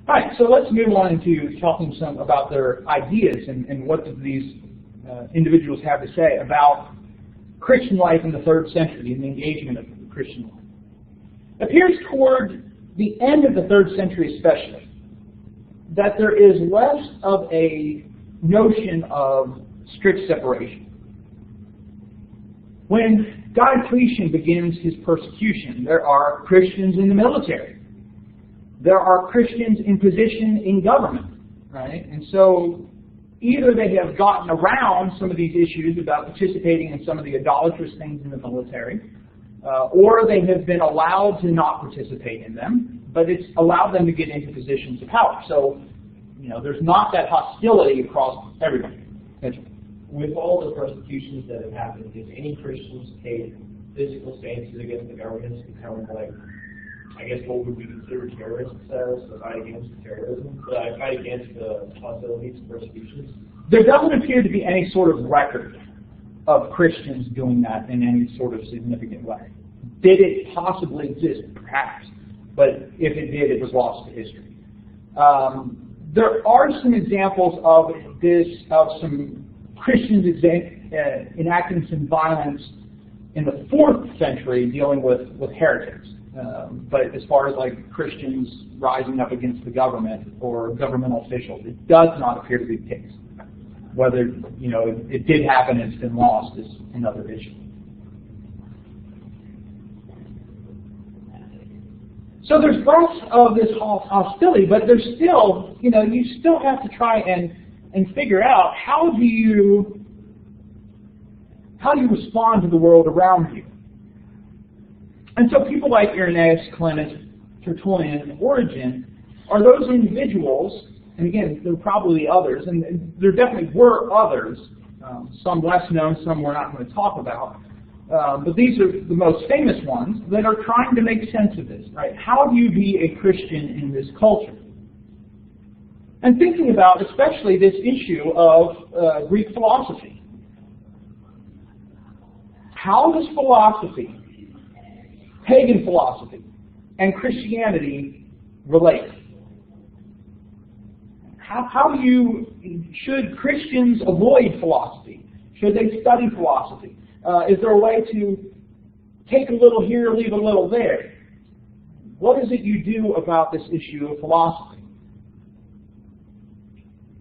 All right, so let's move on into talking some about their ideas and what do these individuals have to say about Christian life in the 3rd century and the engagement of Christian life. It appears toward the end of the 3rd century especially that there is less of a notion of strict separation. When Diocletian begins his persecution, there are Christians in the military. There are Christians in position in government, right? And so either they have gotten around some of these issues about participating in some of the idolatrous things in the military, or they have been allowed to not participate in them, but it's allowed them to get into positions of power. So, there's not that hostility across everybody. With all the persecutions that have happened, did any Christians take physical stances against the governments to kind of like, I guess what would be considered terrorist status, the fight against terrorism, the fight against the hostilities and persecutions? There doesn't appear to be any sort of record of Christians doing that in any sort of significant way. Did it possibly exist? Perhaps. But if it did, it was lost to history. There are some examples of this, of some Christians enacting some violence in the 4th century dealing with heretics. But as far as like Christians rising up against the government or governmental officials, it does not appear to be the case. Whether it did happen and it's been lost is another issue. So there's less of this hostility, but there's still, you still have to try and figure out how do you respond to the world around you. And so people like Irenaeus, Clement, Tertullian, and Origen are those individuals, and again, there are probably others, and there definitely were others, some less known, some we're not going to talk about, but these are the most famous ones that are trying to make sense of this, right? How do you be a Christian in this culture? And thinking about especially this issue of Greek philosophy. How does philosophy, pagan philosophy, and Christianity relate? Should Christians avoid philosophy? Should they study philosophy? Is there a way to take a little here, leave a little there? What is it you do about this issue of philosophy?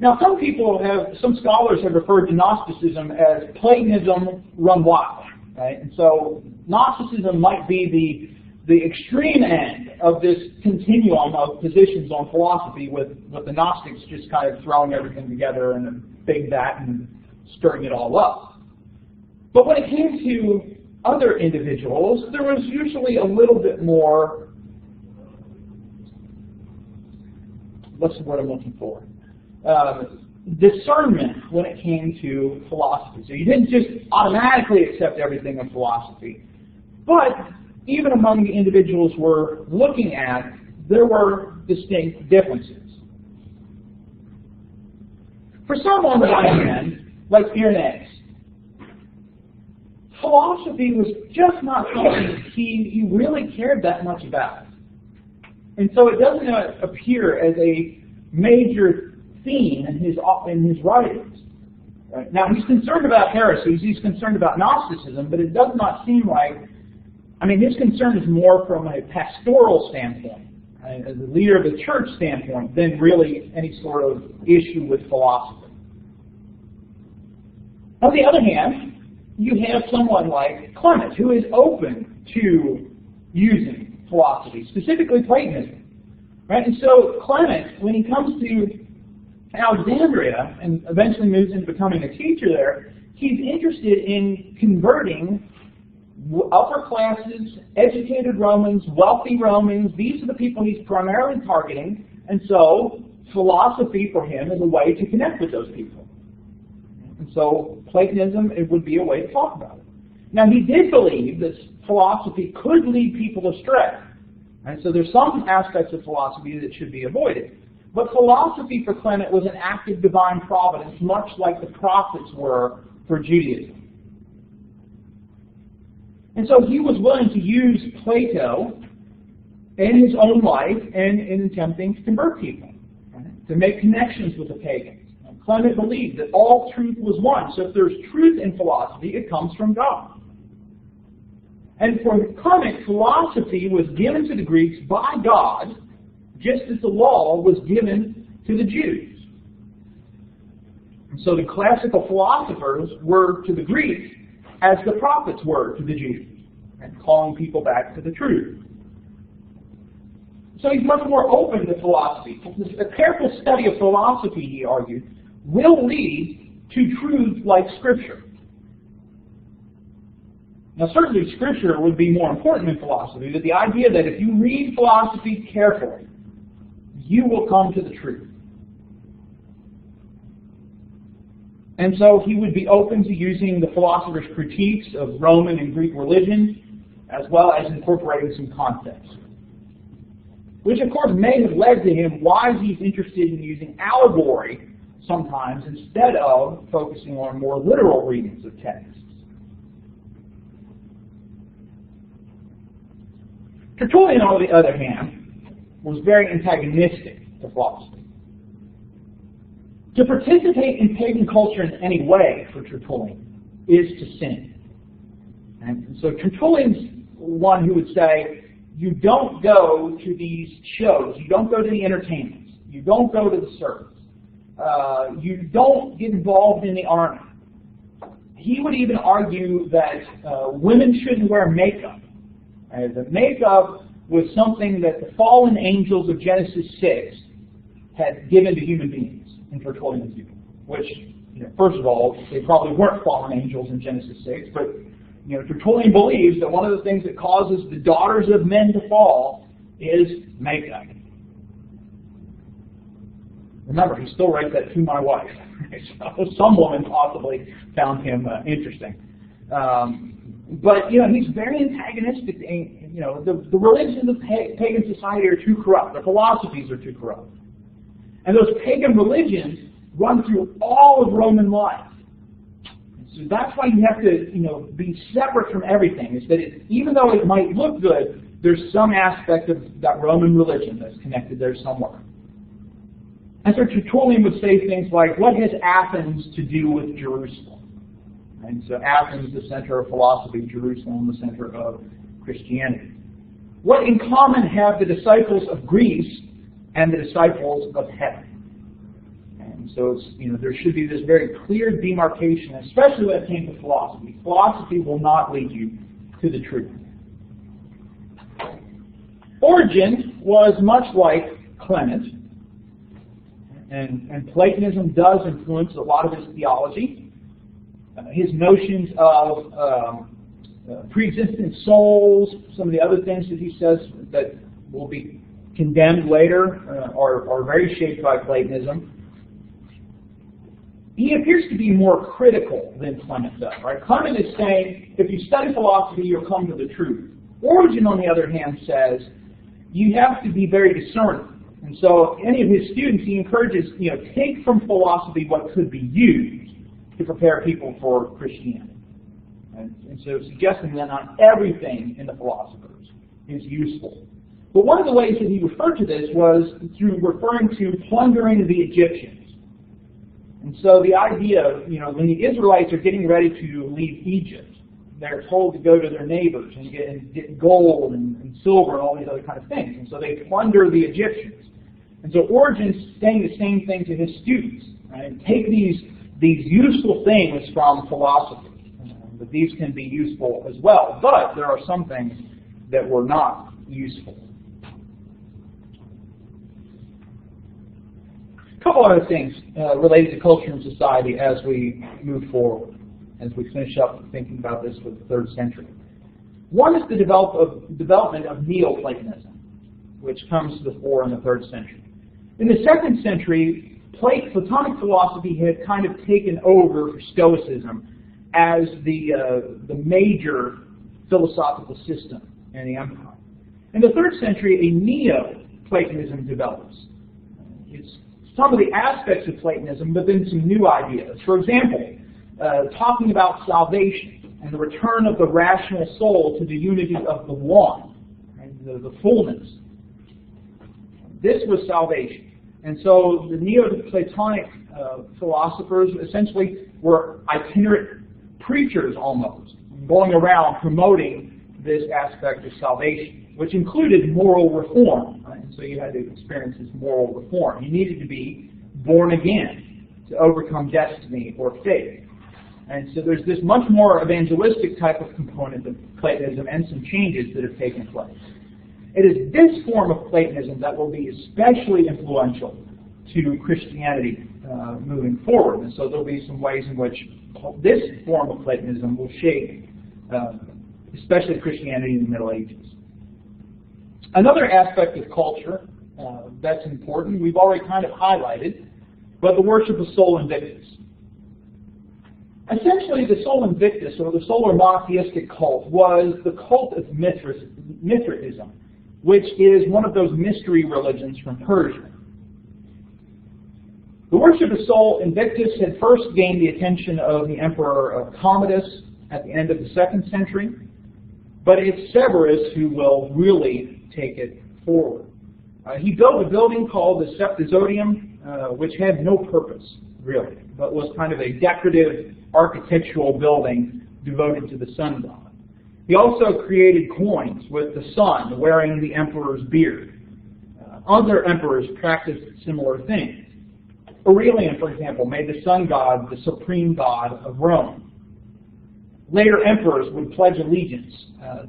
Now, some scholars have referred to Gnosticism as Platonism run wild, right? And so Gnosticism might be the extreme end of this continuum of positions on philosophy, with the Gnostics just kind of throwing everything together in a big vat and stirring it all up. But when it came to other individuals, there was usually a little bit more, what's the word I'm looking for? Discernment when it came to philosophy. So you didn't just automatically accept everything of philosophy. But even among the individuals we're looking at, there were distinct differences. For some, on the one hand, like Irenaeus, philosophy was just not something he really cared that much about. And so it doesn't appear as a major theme in his writings. Right? Now, he's concerned about heresies, he's concerned about Gnosticism, but it does not seem like, his concern is more from a pastoral standpoint, right, as a leader of the church standpoint, than really any sort of issue with philosophy. On the other hand, you have someone like Clement, who is open to using philosophy, specifically Platonism. Right? And so Clement, when he comes to Alexandria and eventually moves into becoming a teacher there, he's interested in converting upper classes, educated Romans, wealthy Romans. These are the people he's primarily targeting, and so philosophy for him is a way to connect with those people. And so Platonism, it would be a way to talk about it. Now, he did believe that philosophy could lead people astray. And so there's some aspects of philosophy that should be avoided. But philosophy for Clement was an act of divine providence, much like the prophets were for Judaism. And so he was willing to use Plato in his own life and in attempting to convert people. to make connections with the pagans. Clement believed that all truth was one. So if there's truth in philosophy, it comes from God. And for Clement, philosophy was given to the Greeks by God, just as the law was given to the Jews. And so the classical philosophers were to the Greeks as the prophets were to the Jews, and calling people back to the truth. So he's much more open to philosophy. A careful study of philosophy, he argued, will lead to truths like Scripture. Now, certainly Scripture would be more important than philosophy, but the idea that if you read philosophy carefully, you will come to the truth. And so he would be open to using the philosopher's critiques of Roman and Greek religion, as well as incorporating some concepts. Which, of course, may have led to him why he's interested in using allegory sometimes instead of focusing on more literal readings of texts. Tertullian, on the other hand, was very antagonistic to philosophy. To participate in pagan culture in any way, for Tertullian, is to sin. And so Tertullian's one who would say, you don't go to these shows, you don't go to the entertainments, you don't go to the circus, you don't get involved in the army. He would even argue that women shouldn't wear makeup. That makeup was something that the fallen angels of Genesis 6 had given to human beings in Tertullian's view, which, first of all, they probably weren't fallen angels in Genesis 6, but Tertullian believes that one of the things that causes the daughters of men to fall is makeup. Remember, he still writes that to my wife. So some woman possibly found him interesting. But he's very antagonistic. The religions of pagan society are too corrupt. The philosophies are too corrupt. And those pagan religions run through all of Roman life. So that's why you have to, be separate from everything. Is that even though it might look good, there's some aspect of that Roman religion that's connected there somewhere. And so Tertullian would say things like, what has Athens to do with Jerusalem? And so Athens, the center of philosophy, Jerusalem, the center of Christianity. What in common have the disciples of Greece and the disciples of heaven? And so there should be this very clear demarcation, especially when it came to philosophy. Philosophy will not lead you to the truth. Origen was much like Clement, and Platonism does influence a lot of his theology. His notions of pre-existent souls, some of the other things that he says that will be condemned later are very shaped by Platonism. He appears to be more critical than Clement does. Right? Clement is saying, if you study philosophy, you'll come to the truth. Origen, on the other hand, says you have to be very discerning. And so any of his students, he encourages, take from philosophy what could be used to prepare people for Christianity. And so suggesting that not everything in the philosophers is useful. But one of the ways that he referred to this was through referring to plundering the Egyptians. And so the idea of, when the Israelites are getting ready to leave Egypt, they're told to go to their neighbors and get gold and silver and all these other kind of things. And so they plunder the Egyptians. And so Origen's saying the same thing to his students. Right? Take these useful things from philosophy. But these can be useful as well. But there are some things that were not useful. A couple other things related to culture and society as we move forward, as we finish up thinking about this for the 3rd century. One is the development of Neoplatonism, which comes to the fore in the 3rd century. In the 2nd century, Platonic philosophy had kind of taken over for Stoicism as the major philosophical system in the empire. In the 3rd century, a Neoplatonism develops. It's some of the aspects of Platonism, but then some new ideas. For example, talking about salvation and the return of the rational soul to the unity of the one, right? the fullness. This was salvation. And so the Neoplatonic philosophers essentially were itinerant preachers almost, going around promoting this aspect of salvation, which included moral reform. Right? And so you had to experience this moral reform. You needed to be born again to overcome destiny or fate. And so there's this much more evangelistic type of component of Platonism and some changes that have taken place. It is this form of Platonism that will be especially influential to Christianity moving forward. And so there'll be some ways in which this form of Platonism will shape especially Christianity in the Middle Ages. Another aspect of culture that's important, we've already kind of highlighted, but the worship of Sol Invictus. Essentially, the Sol Invictus, or the solar monotheistic cult, was the cult of Mithraism, which is one of those mystery religions from Persia. The worship of Sol Invictus had first gained the attention of the Emperor Commodus at the end of the 2nd century, but it's Severus who will really take it forward. He built a building called the Septizodium, which had no purpose, really, but was kind of a decorative architectural building devoted to the sun god. He also created coins with the sun wearing the emperor's beard. Other emperors practiced similar things. Aurelian, for example, made the sun god the supreme god of Rome. Later emperors would pledge allegiance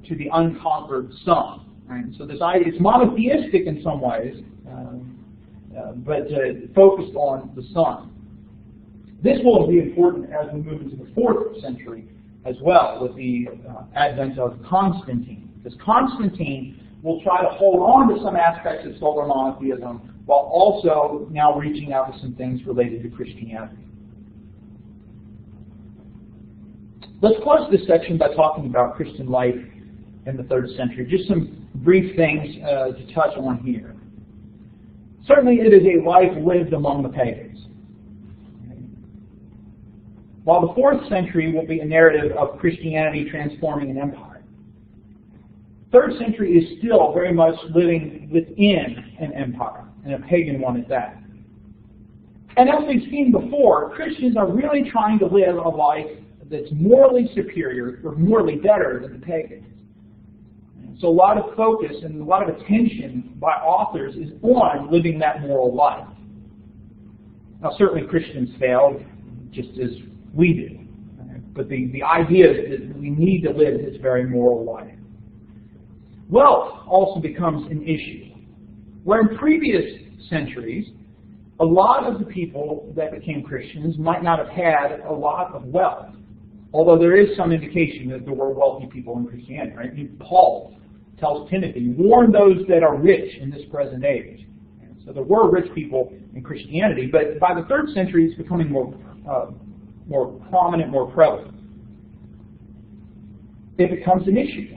to the unconquered sun. Right? So this idea is monotheistic in some ways, but focused on the sun. This will be important as we move into the 4th century as well, with the advent of Constantine. Because Constantine will try to hold on to some aspects of solar monotheism while also now reaching out to some things related to Christianity. Let's close this section by talking about Christian life in the 3rd century. Just some brief things to touch on here. Certainly it is a life lived among the pagans. While the 4th century will be a narrative of Christianity transforming an empire, 3rd century is still very much living within an empire, and a pagan one at that. And as we've seen before, Christians are really trying to live a life that's morally superior or morally better than the pagans. So a lot of focus and a lot of attention by authors is on living that moral life. Now certainly Christians failed, just as we do. But the idea is that we need to live this very moral life. Wealth also becomes an issue. Where in previous centuries, a lot of the people that became Christians might not have had a lot of wealth. Although there is some indication that there were wealthy people in Christianity. Right? Paul tells Timothy, warn those that are rich in this present age. And so there were rich people in Christianity, but by the 3rd century it's becoming more prominent, more prevalent. It becomes an issue.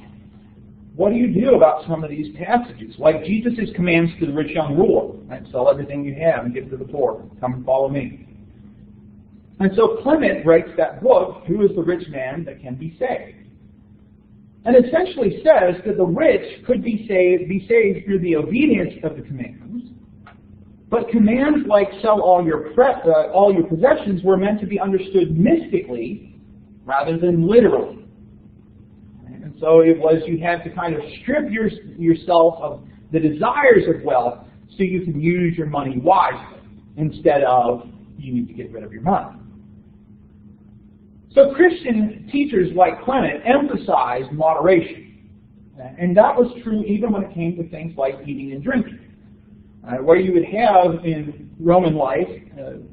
What do you do about some of these passages? Like Jesus' commands to the rich young ruler, right? Sell everything you have and give to the poor. Come and follow me. And so Clement writes that book, Who is the Rich Man That Can Be Saved? And essentially says that the rich could be saved through the obedience of the commands, but commands like sell all your possessions were meant to be understood mystically rather than literally. And so it was you had to kind of strip yourself of the desires of wealth so you can use your money wisely instead of you need to get rid of your money. So Christian teachers like Clement emphasized moderation. And that was true even when it came to things like eating and drinking. Where you would have in Roman life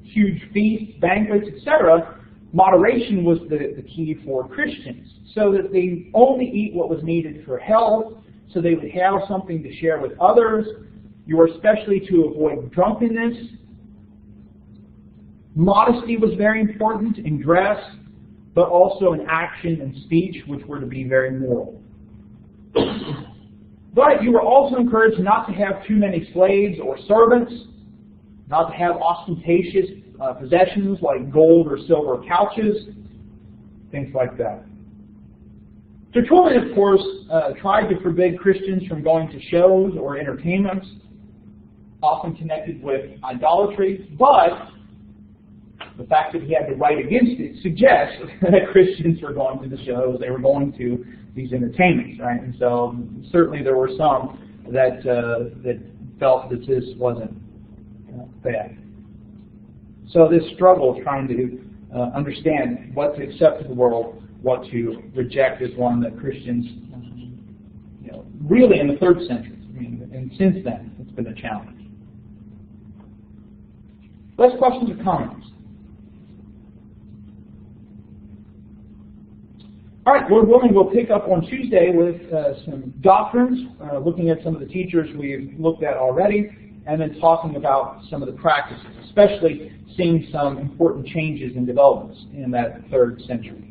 huge feasts, banquets, etc., moderation was the key for Christians. So that they only eat what was needed for health, so they would have something to share with others. You were especially to avoid drunkenness. Modesty was very important in dress, but also in action and speech, which were to be very moral. But you were also encouraged not to have too many slaves or servants, not to have ostentatious possessions like gold or silver couches, things like that. Tertullian, of course, tried to forbid Christians from going to shows or entertainments. often connected with idolatry, but the fact that he had to write against it suggests that Christians were going to the shows, they were going to these entertainments, right? And so certainly there were some that felt that this wasn't bad. So this struggle of trying to understand what to accept in the world, what to reject, is one that Christians, really in the 3rd century, and since then, it's been a challenge. Last questions or comments? All right, Lord willing, we'll pick up on Tuesday with some doctrines, looking at some of the teachers we've looked at already, and then talking about some of the practices, especially seeing some important changes and developments in that 3rd century.